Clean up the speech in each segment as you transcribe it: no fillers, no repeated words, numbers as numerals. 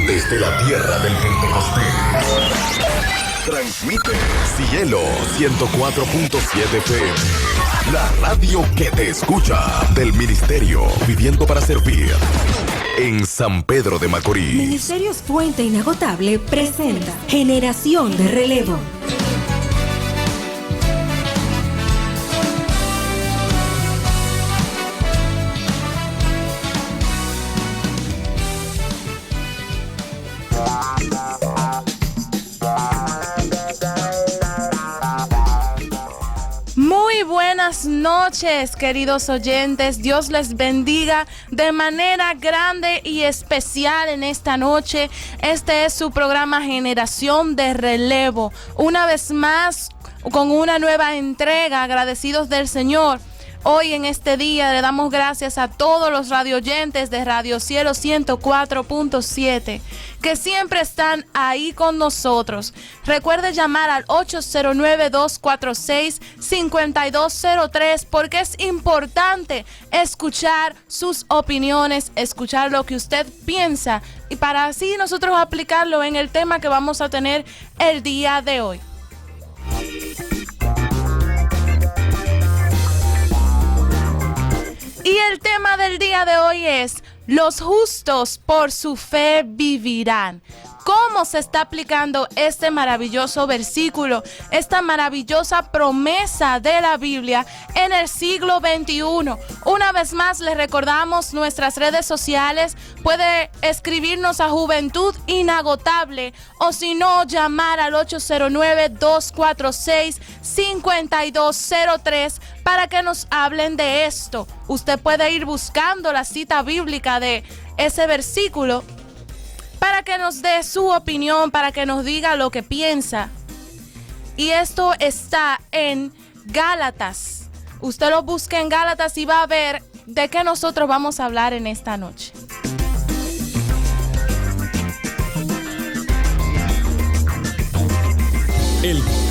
Desde la tierra del Pentecostés. Transmite Cielo 104.7 FM. La radio que te escucha. Del Ministerio Viviendo para Servir. En San Pedro de Macorís. Ministerios Fuente Inagotable presenta Generación de Relevo. Buenas noches, queridos oyentes. Dios les bendiga de manera grande y especial en esta noche. Este es su programa Generación de Relevo. Una vez más, con una nueva entrega, agradecidos del Señor. Hoy en este día le damos gracias a todos los radioyentes de Radio Cielo 104.7 que siempre están ahí con nosotros. Recuerde llamar al 809-246-5203 porque es importante escuchar sus opiniones, escuchar lo que usted piensa y para así nosotros aplicarlo en el tema que vamos a tener el día de hoy. Y el tema del día de hoy es: los justos por su fe vivirán. ¿Cómo se está aplicando este maravilloso versículo, esta maravillosa promesa de la Biblia en el siglo XXI? Una vez más les recordamos nuestras redes sociales. Puede escribirnos a Juventud Inagotable o si no, llamar al 809-246-5203 para que nos hablen de esto. Usted puede ir buscando la cita bíblica de ese versículo para que nos dé su opinión, para que nos diga lo que piensa. Y esto está en Gálatas. Usted lo busca en Gálatas y va a ver de qué nosotros vamos a hablar en esta noche.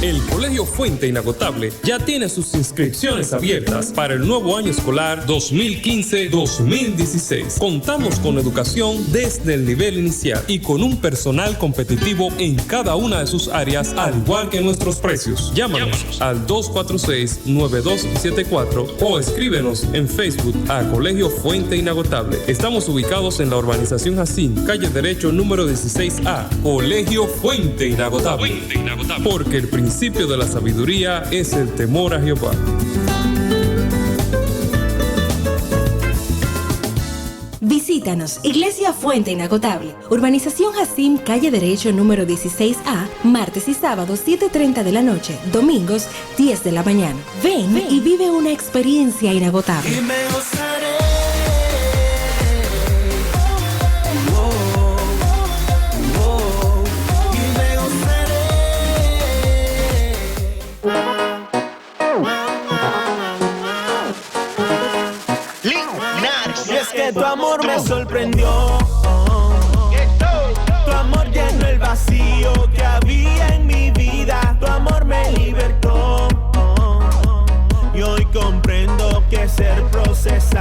El Colegio Fuente Inagotable ya tiene sus inscripciones abiertas para el nuevo año escolar 2015-2016. Contamos con educación desde el nivel inicial y con un personal competitivo en cada una de sus áreas, al igual que nuestros precios. Llámanos al 246-9274 o escríbenos en Facebook a Colegio Fuente Inagotable. Estamos ubicados en la urbanización Jacín, calle Derecho número 16A. Colegio Fuente Inagotable. Porque el principio de la sabiduría es el temor a Jehová. Visítanos, Iglesia Fuente Inagotable, urbanización Jacín, calle Derecho número 16A, martes y sábados 7:30 de la noche, domingos 10 de la mañana. Ven y vive una experiencia inagotable. Y me gozaré. Tu amor me sorprendió. Tu amor llenó el vacío que había en mi vida. Tu amor me libertó. Y hoy comprendo que ser procesado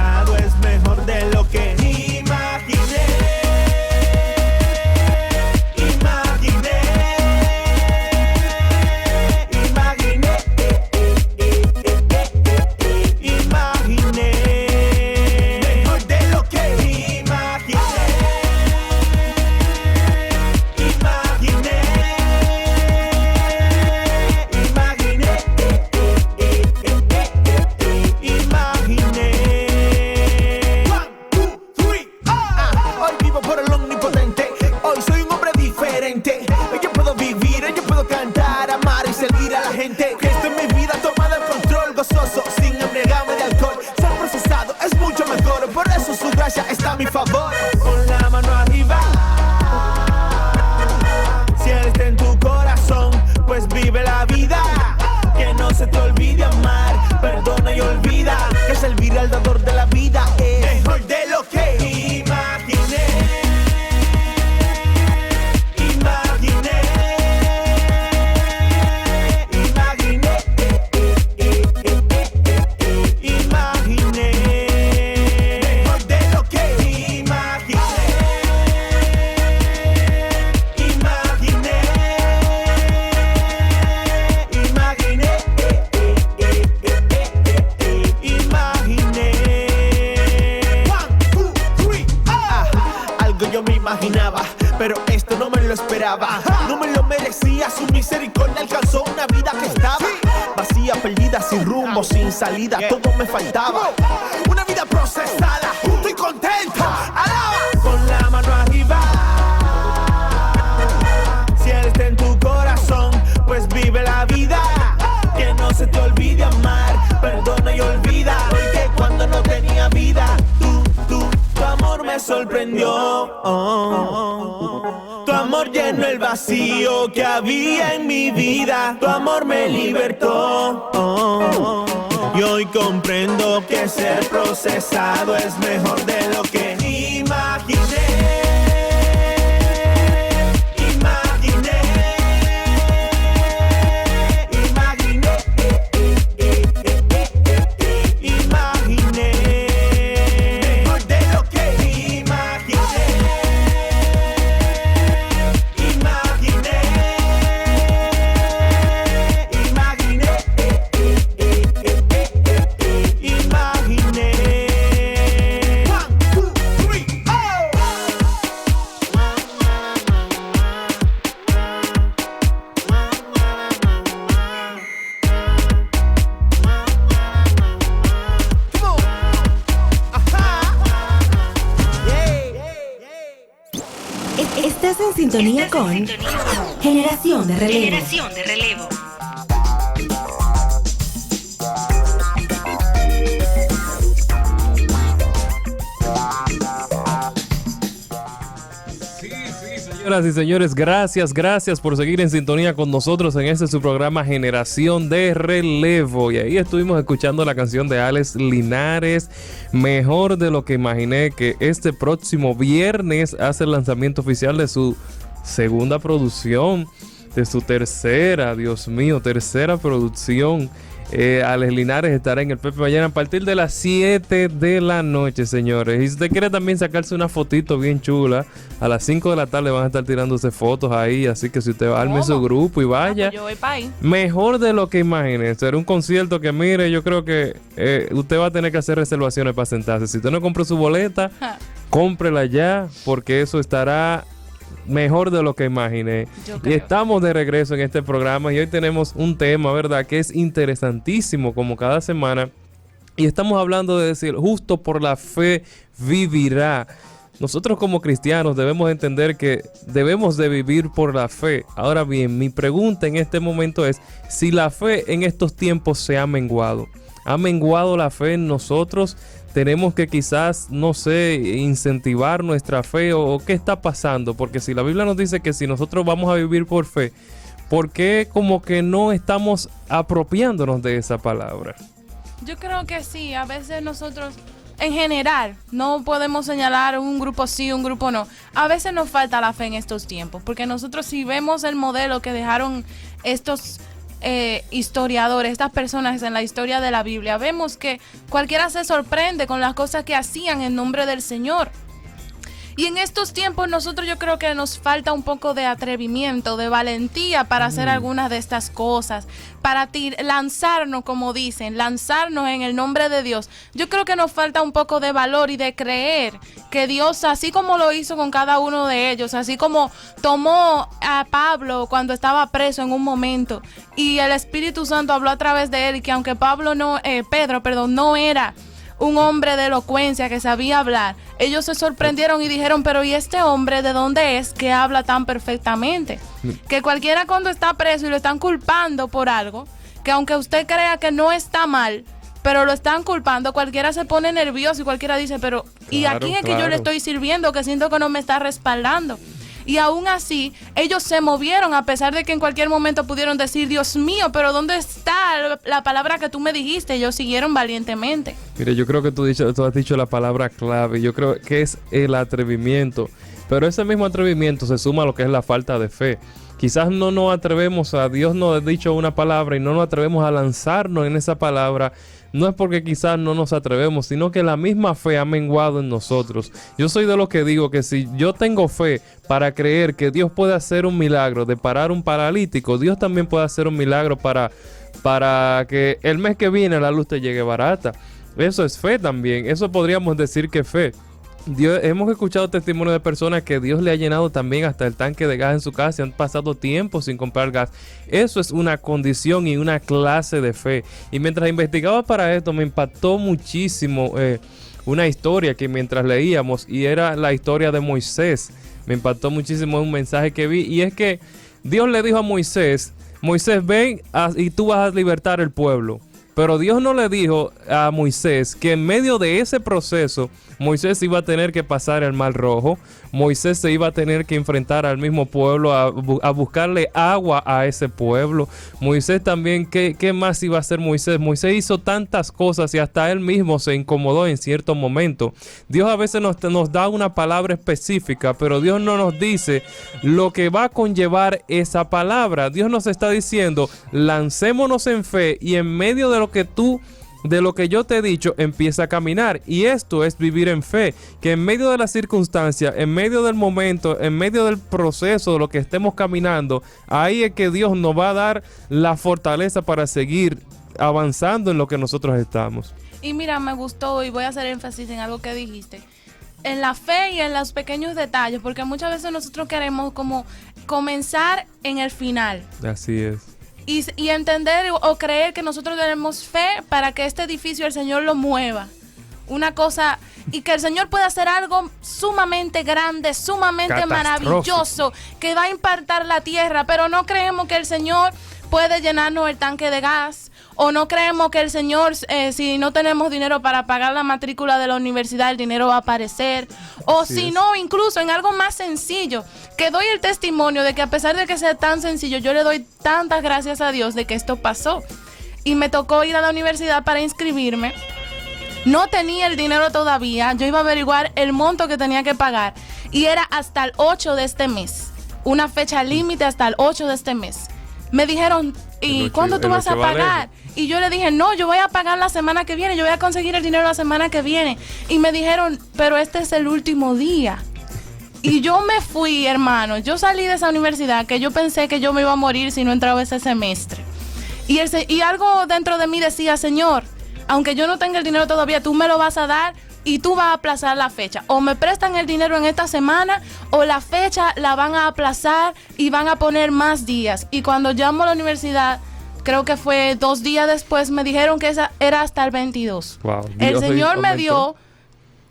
imaginaba, pero esto no me lo esperaba. No me lo merecía, su misericordia alcanzó una vida que estaba vacía, perdida, sin rumbo, sin salida. Todo me faltaba, una vida procesada. Estoy contento, alaba. Con la mano arriba, si Él está en tu corazón, pues vive la vida. Que no se te olvide amar, perdona y olvida. Porque cuando no tenía vida, tu amor me sorprendió. Tu amor llenó el vacío que había en mi vida. Tu amor me libertó. Y hoy comprendo que ser procesado es mejor de lo que imaginé. Estás en sintonía con Generación de Relevo. Generación de Relevo. Señoras y señores, gracias por seguir en sintonía con nosotros en este su programa Generación de Relevo. Y ahí estuvimos escuchando la canción de Alex Linares, Mejor de lo que imaginé, que este próximo viernes hace el lanzamiento oficial de su segunda producción, de su tercera producción. Alex Linares estará en el Pepe mañana a partir de las 7 de la noche, señores. Y si usted quiere también sacarse una fotito bien chula, a las 5 de la tarde van a estar tirándose fotos ahí. Así que si usted arme su grupo y vaya, yo voy para ahí. Mejor de lo que imaginé. Será un concierto que, mire, yo creo que usted va a tener que hacer reservaciones para sentarse. Si usted no compró su boleta, cómprela ya, porque eso estará mejor de lo que imaginé. Y estamos de regreso en este programa y hoy tenemos un tema, ¿verdad?, que es interesantísimo como cada semana. Y estamos hablando de decir, justo por la fe vivirá. Nosotros como cristianos debemos entender que debemos de vivir por la fe. Ahora bien, mi pregunta en este momento es si la fe en estos tiempos se ha menguado. ¿Ha menguado la fe en nosotros? Tenemos que quizás, no sé, incentivar nuestra fe o qué está pasando, porque si la Biblia nos dice que si nosotros vamos a vivir por fe, ¿por qué como que no estamos apropiándonos de esa palabra? Yo creo que sí, a veces nosotros en general no podemos señalar un grupo sí, un grupo no. A veces nos falta la fe en estos tiempos, porque nosotros si vemos el modelo que dejaron estos historiadores, estas personas en la historia de la Biblia, vemos que cualquiera se sorprende con las cosas que hacían en nombre del Señor. Y en estos tiempos nosotros yo creo que nos falta un poco de atrevimiento, de valentía para hacer algunas de estas cosas, para lanzarnos, como dicen, lanzarnos en el nombre de Dios. Yo creo que nos falta un poco de valor y de creer que Dios, así como lo hizo con cada uno de ellos, así como tomó a Pablo cuando estaba preso en un momento y el Espíritu Santo habló a través de él, y que aunque Pedro no era un hombre de elocuencia que sabía hablar, ellos se sorprendieron y dijeron, pero ¿y este hombre de dónde es que habla tan perfectamente? Que cualquiera cuando está preso y lo están culpando por algo, que aunque usted crea que no está mal, pero lo están culpando, cualquiera se pone nervioso y cualquiera dice, pero ¿y a quién es que yo le estoy sirviendo que siento que no me está respaldando? Y aún así, ellos se movieron a pesar de que en cualquier momento pudieron decir, Dios mío, pero ¿dónde está la palabra que tú me dijiste? Ellos siguieron valientemente. Mire, yo creo que tú has dicho la palabra clave. Yo creo que es el atrevimiento. Pero ese mismo atrevimiento se suma a lo que es la falta de fe. Quizás no nos atrevemos a Dios nos ha dicho una palabra y no nos atrevemos a lanzarnos en esa palabra. No es porque quizás no nos atrevemos, sino que la misma fe ha menguado en nosotros. Yo soy de los que digo que si yo tengo fe para creer que Dios puede hacer un milagro de parar un paralítico, Dios también puede hacer un milagro para que el mes que viene la luz te llegue barata. Eso es fe también. Eso podríamos decir que fe. hemos escuchado testimonios de personas que Dios le ha llenado también hasta el tanque de gas en su casa y han pasado tiempo sin comprar gas. Eso es una condición y una clase de fe. Y mientras investigaba para esto me impactó muchísimo una historia que mientras leíamos, y era la historia de Moisés. Me impactó muchísimo un mensaje que vi, y es que Dios le dijo a Moisés, ven y tú vas a libertar el pueblo. Pero Dios no le dijo a Moisés que en medio de ese proceso Moisés iba a tener que pasar el Mar Rojo. Moisés se iba a tener que enfrentar al mismo pueblo, a buscarle agua a ese pueblo. Moisés también, ¿qué más iba a hacer Moisés? Moisés hizo tantas cosas y hasta él mismo se incomodó en cierto momento. Dios a veces nos da una palabra específica, pero Dios no nos dice lo que va a conllevar esa palabra. Dios nos está diciendo, lancémonos en fe y en medio de lo que yo te he dicho, empieza a caminar. Y esto es vivir en fe, que en medio de las circunstancias, en medio del momento, en medio del proceso de lo que estemos caminando, ahí es que Dios nos va a dar la fortaleza para seguir avanzando en lo que nosotros estamos. Y mira, me gustó, y voy a hacer énfasis en algo que dijiste, en la fe y en los pequeños detalles, porque muchas veces nosotros queremos como comenzar en el final. Así es. Y entender o creer que nosotros tenemos fe para que este edificio el Señor lo mueva. Una cosa, y que el Señor pueda hacer algo sumamente grande, sumamente maravilloso, que va a impactar la tierra, pero no creemos que el Señor puede llenarnos el tanque de gas, o no creemos que el Señor, si no tenemos dinero para pagar la matrícula de la universidad, el dinero va a aparecer, o si no, incluso en algo más sencillo, que doy el testimonio de que a pesar de que sea tan sencillo, yo le doy tantas gracias a Dios de que esto pasó. Y me tocó ir a la universidad para inscribirme. No tenía el dinero todavía, yo iba a averiguar el monto que tenía que pagar, y era hasta el 8 de este mes, una fecha límite hasta el 8 de este mes. Me dijeron, ¿y cuándo tú vas a pagar? Y yo le dije, no, yo voy a pagar la semana que viene, yo voy a conseguir el dinero la semana que viene. Y me dijeron, pero este es el último día. Y yo me fui, hermano, yo salí de esa universidad que yo pensé que yo me iba a morir si no entraba ese semestre. Y algo dentro de mí decía, Señor, aunque yo no tenga el dinero todavía, tú me lo vas a dar y tú vas a aplazar la fecha. O me prestan el dinero en esta semana, o la fecha la van a aplazar y van a poner más días. Y cuando llamo a la universidad, creo que fue 2 días después, me dijeron que esa era hasta el 22. Wow, el Señor me dio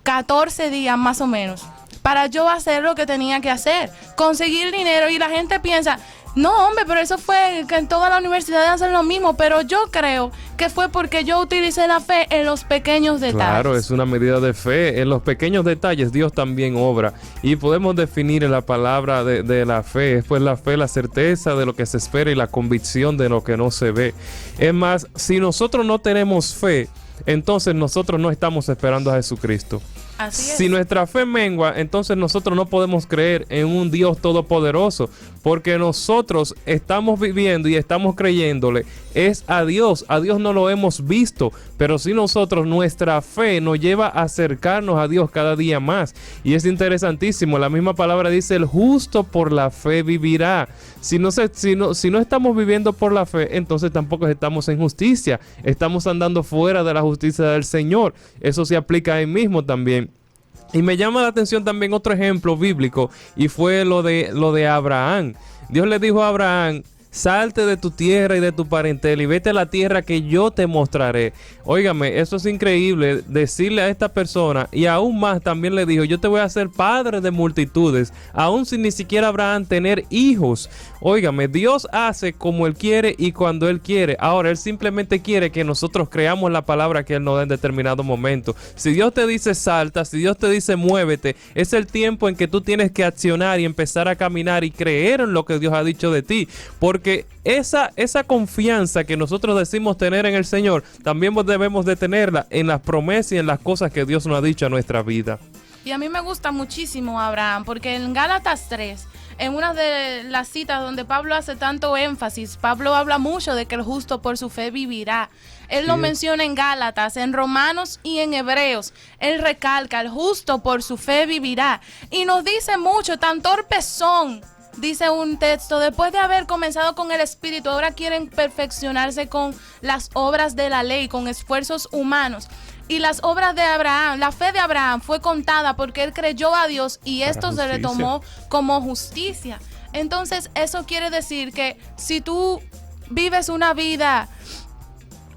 14 días más o menos para yo hacer lo que tenía que hacer, conseguir dinero. Y la gente piensa, no, hombre, pero eso fue que en toda la universidad hacen lo mismo, pero yo creo que fue porque yo utilicé la fe en los pequeños detalles. Claro, es una medida de fe. En los pequeños detalles Dios también obra. Y podemos definir en la palabra de la fe. Es pues la fe, la certeza de lo que se espera y la convicción de lo que no se ve. Es más, si nosotros no tenemos fe, entonces nosotros no estamos esperando a Jesucristo. Así es. Si nuestra fe mengua, entonces nosotros no podemos creer en un Dios todopoderoso, porque nosotros estamos viviendo y estamos creyéndole es a Dios no lo hemos visto, pero si nosotros, nuestra fe nos lleva a acercarnos a Dios cada día más. Y es interesantísimo, la misma palabra dice, el justo por la fe vivirá. Si no estamos viviendo por la fe, entonces tampoco estamos en justicia, estamos andando fuera de la justicia del Señor. Eso se aplica ahí mismo también. Y me llama la atención también otro ejemplo bíblico, y fue lo de Abraham. Dios le dijo a Abraham, salte de tu tierra y de tu parentela y vete a la tierra que yo te mostraré. Óigame, eso es increíble, decirle a esta persona, y aún más también le dijo, yo te voy a hacer padre de multitudes, aún sin ni siquiera Abraham tener hijos. Óigame, Dios hace como Él quiere y cuando Él quiere. Ahora, Él simplemente quiere que nosotros creamos la palabra que Él nos da en determinado momento. Si Dios te dice salta, si Dios te dice muévete, es el tiempo en que tú tienes que accionar y empezar a caminar y creer en lo que Dios ha dicho de ti. Porque esa confianza que nosotros decimos tener en el Señor, también debemos de tenerla en las promesas y en las cosas que Dios nos ha dicho a nuestra vida. Y a mí me gusta muchísimo Abraham, porque en Gálatas 3, en una de las citas donde Pablo hace tanto énfasis, Pablo habla mucho de que el justo por su fe vivirá. Él lo menciona en Gálatas, en Romanos y en Hebreos. Él recalca, el justo por su fe vivirá. Y nos dice mucho, tan torpes son dice un texto, después de haber comenzado con el Espíritu, ahora quieren perfeccionarse con las obras de la ley, con esfuerzos humanos. Y las obras de Abraham, la fe de Abraham fue contada porque él creyó a Dios y esto se le tomó como justicia. Entonces, eso quiere decir que si tú vives una vida,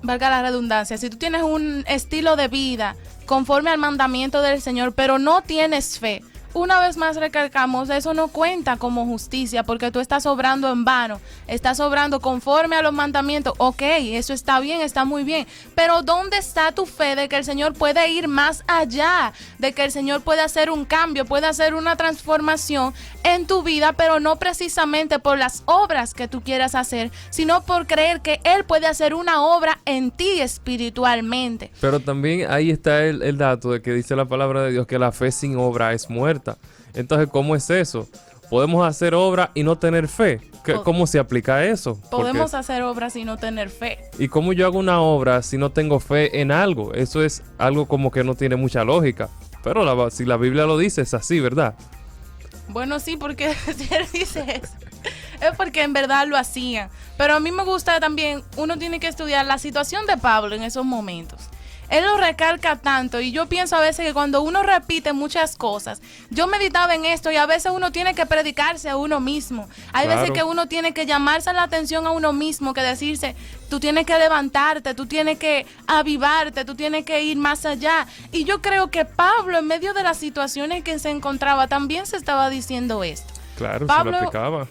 valga la redundancia, si tú tienes un estilo de vida conforme al mandamiento del Señor, pero no tienes fe, una vez más recalcamos, eso no cuenta como justicia porque tú estás obrando en vano, estás obrando conforme a los mandamientos. Ok, eso está bien, está muy bien, pero ¿dónde está tu fe de que el Señor puede ir más allá? De que el Señor puede hacer un cambio, puede hacer una transformación en tu vida, pero no precisamente por las obras que tú quieras hacer, sino por creer que Él puede hacer una obra en ti espiritualmente. Pero también ahí está el dato de que dice la palabra de Dios que la fe sin obra es muerta. Entonces, ¿cómo es eso? ¿Podemos hacer obra y no tener fe? ¿Cómo se aplica eso? Podemos hacer obras y no tener fe. ¿Y cómo yo hago una obra si no tengo fe en algo? Eso es algo como que no tiene mucha lógica. Pero si la Biblia lo dice, es así, ¿verdad? Bueno, sí, porque si él dice eso, es porque en verdad lo hacían. Pero a mí me gusta también, uno tiene que estudiar la situación de Pablo en esos momentos. Él lo recalca tanto y yo pienso a veces que cuando uno repite muchas cosas, yo meditaba en esto y a veces uno tiene que predicarse a uno mismo. Hay veces que uno tiene que llamarse la atención a uno mismo, que decirse, tú tienes que levantarte, tú tienes que avivarte, tú tienes que ir más allá. Y yo creo que Pablo, en medio de las situaciones que se encontraba, también se estaba diciendo esto. Claro, Pablo, se lo aplicaba.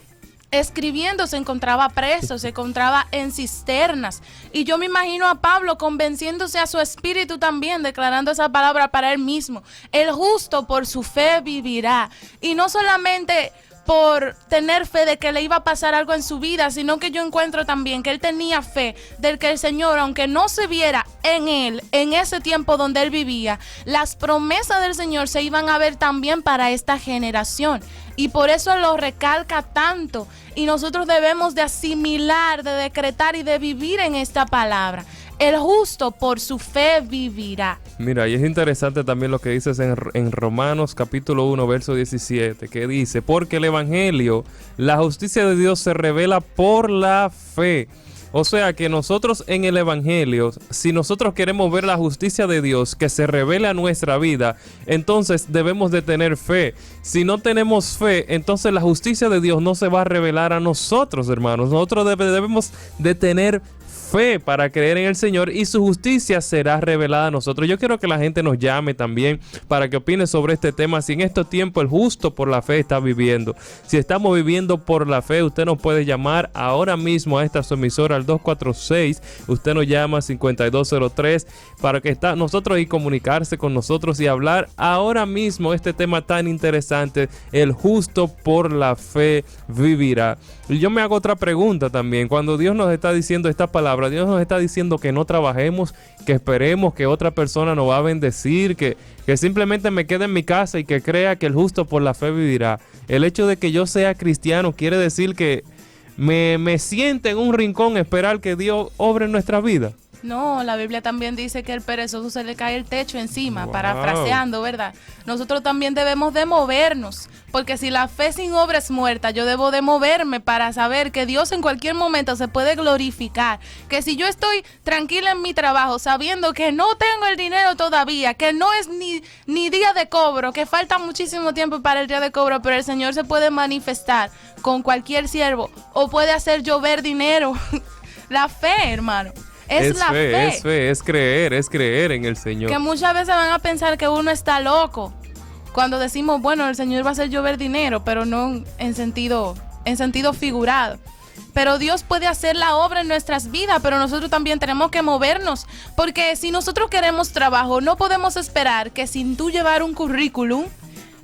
Escribiendo se encontraba preso, se encontraba en cisternas, y yo me imagino a Pablo convenciéndose a su espíritu también, declarando esa palabra para él mismo: el justo por su fe vivirá. Y no solamente por tener fe de que le iba a pasar algo en su vida, sino que yo encuentro también que él tenía fe de que el Señor, aunque no se viera en él, en ese tiempo donde él vivía, las promesas del Señor se iban a ver también para esta generación. Y por eso lo recalca tanto. Y nosotros debemos de asimilar, de decretar y de vivir en esta palabra. El justo por su fe vivirá. Mira, y es interesante también lo que dices en Romanos capítulo 1, verso 17, que dice: porque el evangelio, la justicia de Dios se revela por la fe. O sea que nosotros en el evangelio, si nosotros queremos ver la justicia de Dios que se revele a nuestra vida, entonces debemos de tener fe. Si no tenemos fe, entonces la justicia de Dios no se va a revelar a nosotros, hermanos. Nosotros debemos de tener fe para creer en el Señor y su justicia será revelada a nosotros. Yo quiero que la gente nos llame también para que opine sobre este tema. Si en estos tiempos el justo por la fe está viviendo, si estamos viviendo por la fe, usted nos puede llamar ahora mismo a esta su emisora al 246, usted nos llama 5203 para que nosotros y comunicarse con nosotros y hablar ahora mismo este tema tan interesante: el justo por la fe vivirá. Y yo me hago otra pregunta también. Cuando Dios nos está diciendo esta palabra, Dios nos está diciendo que no trabajemos, que esperemos que otra persona nos va a bendecir, que simplemente me quede en mi casa y que crea que el justo por la fe vivirá. El hecho de que yo sea cristiano quiere decir que me siente en un rincón esperar que Dios obre en nuestra vida. No, la Biblia también dice que el perezoso se le cae el techo encima, Wow. Parafraseando, ¿verdad? Nosotros también debemos de movernos, porque si la fe sin obra es muerta, yo debo de moverme para saber que Dios en cualquier momento se puede glorificar. Que si yo estoy tranquila en mi trabajo, sabiendo que no tengo el dinero todavía, que no es ni día de cobro, que falta muchísimo tiempo para el día de cobro, pero el Señor se puede manifestar con cualquier siervo o puede hacer llover dinero. La fe, hermano. Es la fe. Es fe, es creer en el Señor. Que muchas veces van a pensar que uno está loco cuando decimos, bueno, el Señor va a hacer llover dinero, pero no en sentido figurado. Pero Dios puede hacer la obra en nuestras vidas, pero nosotros también tenemos que movernos, porque si nosotros queremos trabajo, no podemos esperar que sin tú llevar un currículum,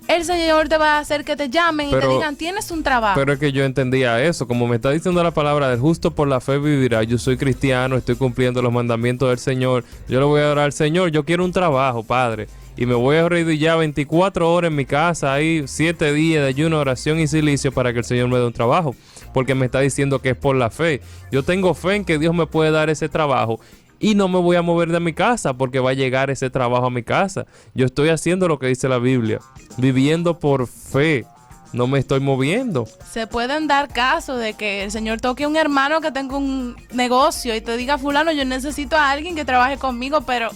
el Señor te va a hacer que te llamen y te digan, tienes un trabajo. Pero es que yo entendía eso, como me está diciendo la palabra del justo por la fe vivirá. Yo soy cristiano, estoy cumpliendo los mandamientos del Señor. Yo le voy a orar al Señor, yo quiero un trabajo, Padre. Y me voy a arrodillar 24 horas en mi casa, ahí 7 días de ayuno, oración y silicio para que el Señor me dé un trabajo. Porque me está diciendo que es por la fe. Yo tengo fe en que Dios me puede dar ese trabajo. Y no me voy a mover de mi casa porque va a llegar ese trabajo a mi casa. Yo estoy haciendo lo que dice la Biblia, viviendo por fe. no me estoy moviendo. Se pueden dar casos de que el Señor toque a un hermano que tenga un negocio y te diga, fulano, yo necesito a alguien que trabaje conmigo, pero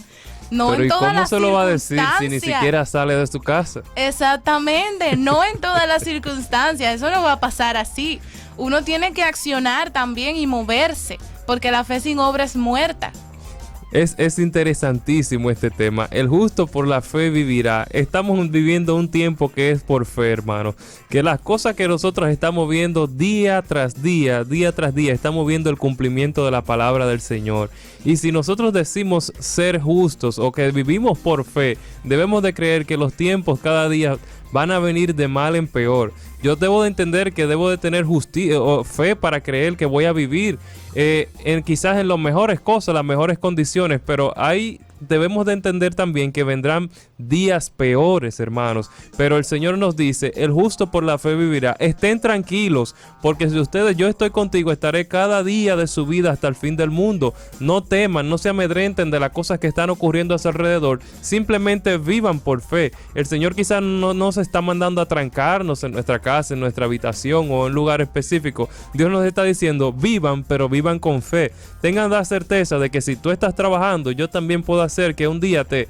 no en todas las circunstancias. ¿Pero y cómo se lo va a decir si ni siquiera sale de su casa? Exactamente, no en todas las circunstancias, eso no va a pasar así. Uno tiene que accionar también y moverse, porque la fe sin obra es muerta. Es interesantísimo este tema. El justo por la fe vivirá. Estamos viviendo un tiempo que es por fe, hermano. Que las cosas que nosotros estamos viendo día tras día, estamos viendo el cumplimiento de la palabra del Señor. Y si nosotros decimos ser justos o que vivimos por fe, debemos de creer que los tiempos cada día van a venir de mal en peor. Yo debo de entender que debo de tener fe para creer que voy a vivir quizás en las mejores cosas, las mejores condiciones, pero debemos de entender también que vendrán días peores, hermanos. Pero el Señor nos dice, el justo por la fe vivirá. Estén tranquilos, porque si ustedes, yo estoy contigo, estaré cada día de su vida hasta el fin del mundo. No teman, no se amedrenten de las cosas que están ocurriendo a su alrededor. Simplemente vivan por fe. El Señor quizás no nos está mandando a trancarnos en nuestra casa, en nuestra habitación o en un lugar específico. Dios nos está diciendo, vivan, pero vivan con fe. Tengan la certeza de que si tú estás trabajando, yo también puedo hacer que un día te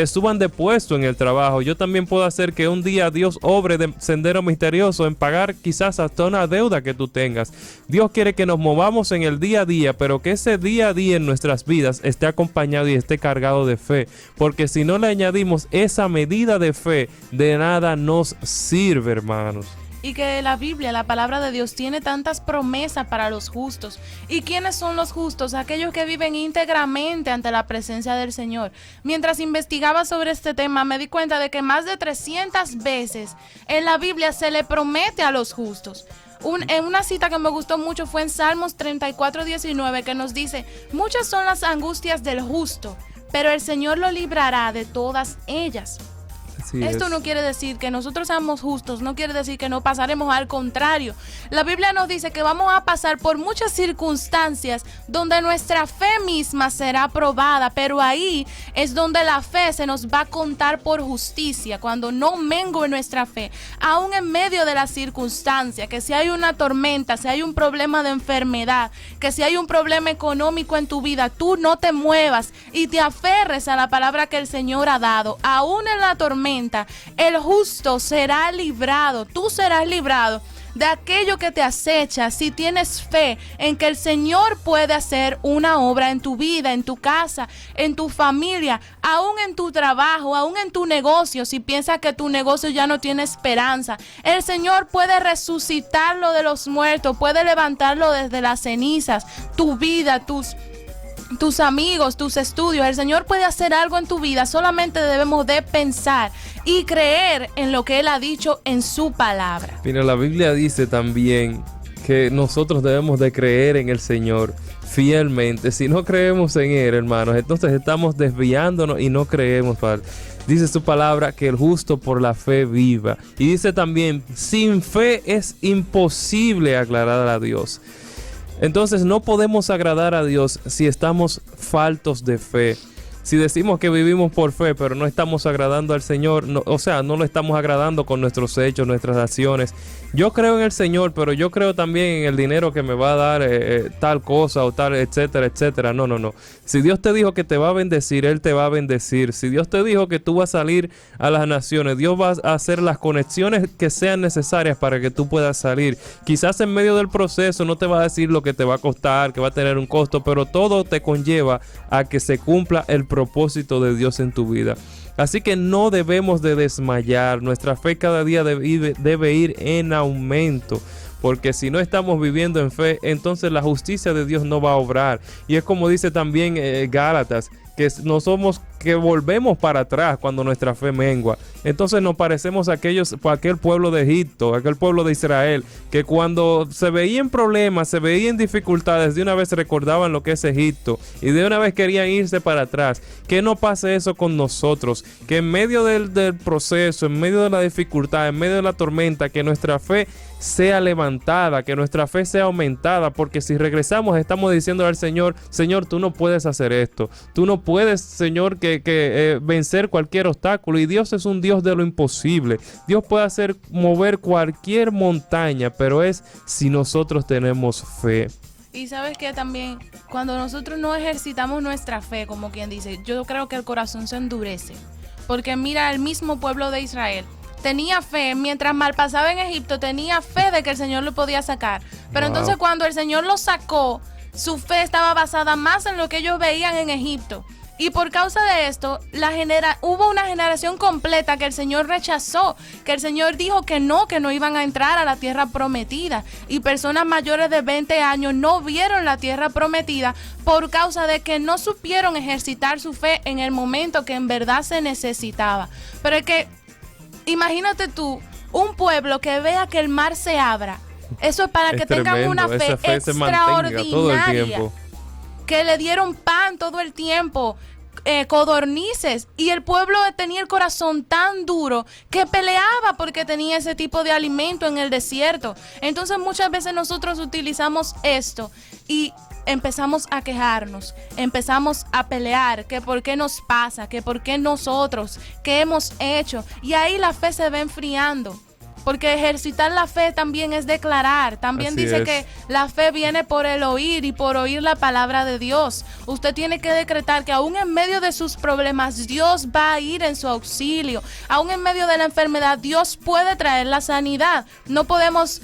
suban de puesto en el trabajo. Yo también puedo hacer que un día Dios obre de sendero misterioso en pagar quizás hasta una deuda que tú tengas. Dios quiere que nos movamos en el día a día, pero que ese día a día en nuestras vidas esté acompañado y esté cargado de fe, porque si no le añadimos esa medida de fe, de nada nos sirve, hermanos. Y que la Biblia, la palabra de Dios, tiene tantas promesas para los justos. ¿Y quiénes son los justos? Aquellos que viven íntegramente ante la presencia del Señor. Mientras investigaba sobre este tema, me di cuenta de que más de 300 veces en la Biblia se le promete a los justos. En una cita que me gustó mucho fue en Salmos 34:19, que nos dice: muchas son las angustias del justo, pero el Señor lo librará de todas ellas. Esto no quiere decir que nosotros seamos justos, no quiere decir que no pasaremos, al contrario. La Biblia nos dice que vamos a pasar por muchas circunstancias donde nuestra fe misma será probada, pero ahí es donde la fe se nos va a contar por justicia, cuando no mengue nuestra fe, aún en medio de la circunstancia, que si hay una tormenta, si hay un problema de enfermedad, que si hay un problema económico en tu vida, tú no te muevas y te aferres a la palabra que el Señor ha dado, aún en la tormenta. El justo será librado, tú serás librado de aquello que te acecha si tienes fe en que el Señor puede hacer una obra en tu vida, en tu casa, en tu familia, aún en tu trabajo, aún en tu negocio. Si piensas que tu negocio ya no tiene esperanza, el Señor puede resucitarlo de los muertos, puede levantarlo desde las cenizas, tu vida, tus amigos, tus estudios. El Señor puede hacer algo en tu vida, solamente debemos de pensar y creer en lo que Él ha dicho en su palabra. Mira, la Biblia dice también que nosotros debemos de creer en el Señor fielmente. Si no creemos en Él, hermanos, entonces estamos desviándonos y no creemos, Padre. Dice su palabra que el justo por la fe viva. Y dice también, sin fe es imposible agradar a Dios. Entonces no podemos agradar a Dios si estamos faltos de fe. Si decimos que vivimos por fe, pero no estamos agradando al Señor, no lo estamos agradando con nuestros hechos, nuestras acciones. Yo creo en el Señor, pero yo creo también en el dinero que me va a dar tal cosa o tal, etcétera, etcétera. No. Si Dios te dijo que te va a bendecir, Él te va a bendecir. Si Dios te dijo que tú vas a salir a las naciones, Dios va a hacer las conexiones que sean necesarias para que tú puedas salir. Quizás en medio del proceso no te va a decir lo que te va a costar, que va a tener un costo, pero todo te conlleva a que se cumpla el propósito de Dios en tu vida. Así que no debemos de desmayar. Nuestra fe cada día debe ir en aumento, porque si no estamos viviendo en fe, entonces la justicia de Dios no va a obrar. Y es como dice también Gálatas, que no somos que volvemos para atrás cuando nuestra fe mengua. Entonces nos parecemos a aquel pueblo de Egipto, aquel pueblo de Israel, que cuando se veían problemas, se veían dificultades, de una vez recordaban lo que es Egipto y de una vez querían irse para atrás. Que no pase eso con nosotros, que en medio del proceso, en medio de la dificultad, en medio de la tormenta, que nuestra fe sea levantada, que nuestra fe sea aumentada, porque si regresamos estamos diciendo al Señor, Señor, tú no puedes hacer esto, tú no puedes, Señor, que vencer cualquier obstáculo, y Dios es un Dios de lo imposible. Dios puede hacer mover cualquier montaña, pero es si nosotros tenemos fe. Y sabes que también cuando nosotros no ejercitamos nuestra fe, como quien dice, yo creo que el corazón se endurece. Porque mira, el mismo pueblo de Israel tenía fe, mientras mal pasaba en Egipto, tenía fe de que el Señor lo podía sacar. Pero entonces cuando el Señor lo sacó, su fe estaba basada más en lo que ellos veían en Egipto. Y por causa de esto, hubo una generación completa que el Señor rechazó, que el Señor dijo que no iban a entrar a la tierra prometida. Y personas mayores de 20 años no vieron la tierra prometida por causa de que no supieron ejercitar su fe en el momento que en verdad se necesitaba. Pero es que, imagínate tú, un pueblo que vea que el mar se abra. Eso es para que tengan una fe extraordinaria. Todo el tiempo. Que le dieron pan todo el tiempo, codornices, y el pueblo tenía el corazón tan duro que peleaba porque tenía ese tipo de alimento en el desierto. Entonces muchas veces nosotros utilizamos esto y empezamos a quejarnos, empezamos a pelear, que por qué nos pasa, que por qué nosotros, qué hemos hecho, y ahí la fe se va enfriando. Porque ejercitar la fe también es declarar. También Así dice es. que la fe viene por el oír y por oír la palabra de Dios. Usted tiene que decretar que aún en medio de sus problemas, Dios va a ir en su auxilio. Aún en medio de la enfermedad, Dios puede traer la sanidad. No podemos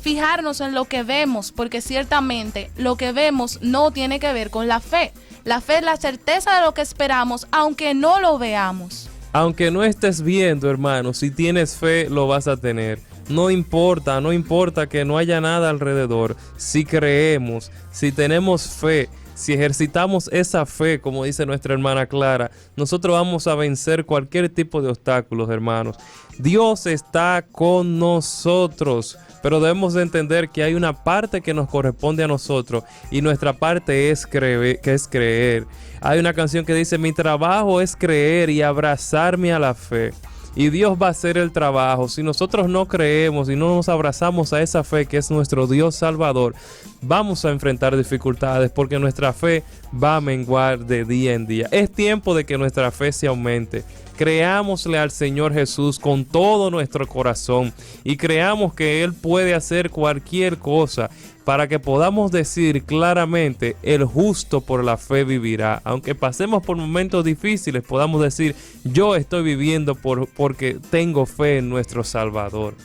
fijarnos en lo que vemos, porque ciertamente lo que vemos no tiene que ver con la fe. La fe es la certeza de lo que esperamos, aunque no lo veamos. Aunque no estés viendo, hermano, si tienes fe, lo vas a tener. No importa que no haya nada alrededor. Si creemos, si tenemos fe, si ejercitamos esa fe, como dice nuestra hermana Clara, nosotros vamos a vencer cualquier tipo de obstáculos, hermanos. Dios está con nosotros, pero debemos de entender que hay una parte que nos corresponde a nosotros, y nuestra parte es creer. Hay una canción que dice: mi trabajo es creer y abrazarme a la fe. Y Dios va a hacer el trabajo. Si nosotros no creemos y no nos abrazamos a esa fe que es nuestro Dios Salvador, vamos a enfrentar dificultades, porque nuestra fe va a menguar de día en día. Es tiempo de que nuestra fe se aumente. Creámosle al Señor Jesús con todo nuestro corazón y creamos que Él puede hacer cualquier cosa, para que podamos decir claramente: el justo por la fe vivirá. Aunque pasemos por momentos difíciles, podamos decir: yo estoy viviendo porque tengo fe en nuestro Salvador.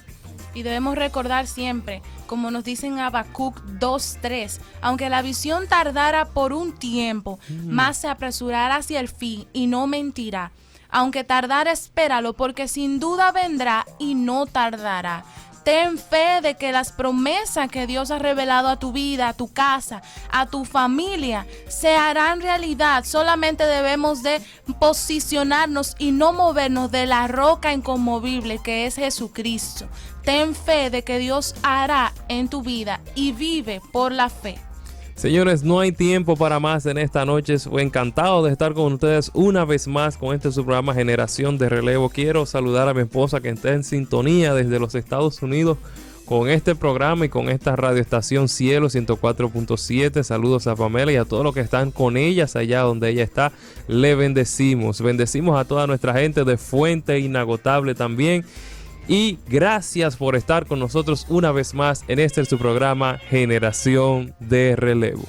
Y debemos recordar siempre, como nos dice en Habacuc 2:3, aunque la visión tardara por un tiempo, más se apresurará hacia el fin y no mentirá. Aunque tardara, espéralo, porque sin duda vendrá y no tardará. Ten fe de que las promesas que Dios ha revelado a tu vida, a tu casa, a tu familia, se harán realidad. Solamente debemos de posicionarnos y no movernos de la roca inconmovible que es Jesucristo. Ten fe de que Dios hará en tu vida y vive por la fe. Señores, no hay tiempo para más en esta noche. Estoy encantado de estar con ustedes una vez más con este su programa Generación de Relevo. Quiero saludar a mi esposa que está en sintonía desde los Estados Unidos con este programa y con esta radioestación Cielo 104.7. Saludos a Pamela y a todos los que están con ellas allá donde ella está. Le bendecimos. Bendecimos a toda nuestra gente de Fuente Inagotable también. Y gracias por estar con nosotros una vez más en este su programa Generación de Relevo.